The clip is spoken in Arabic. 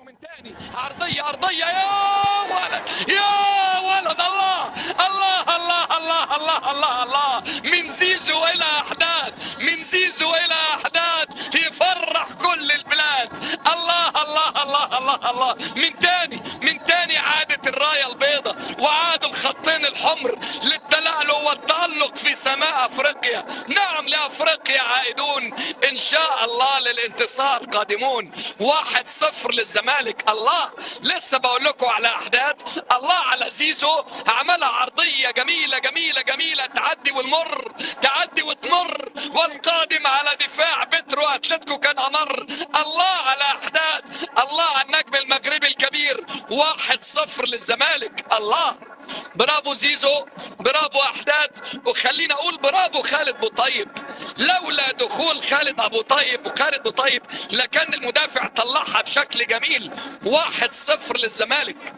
من تاني عرضية يا ولد يا ولد. الله الله الله الله الله الله الله. من زيزو الى احداد، من زيزو الى احداد، يفرح كل البلاد. الله الله الله الله الله. من تاني عادت الراية البيضاء وعادوا الخطين الحمر للتلألؤ والتألق في سماء افريقيا. نعم لافريقيا عائدون ان شاء الله، للانتصار قادمون. 1-0 للزمالك. الله لسه بقول لكم على احداث. الله على زيزو، عملها عرضيه جميله جميله جميله، تعدي والمر، تعدي وتمر، والقادم على دفاع بترو اتلتيكو كان امر. الله على احداث، الله على النجم المغربي الكبير. 1-0 للزمالك. الله برافو زيزو، برافو احداث، وخلينا اقول برافو خالد بوطيب. لولا دخول خالد ابو طيب وخالد ابو طيب لكان المدافع طلعها بشكل جميل. 1-0 للزمالك.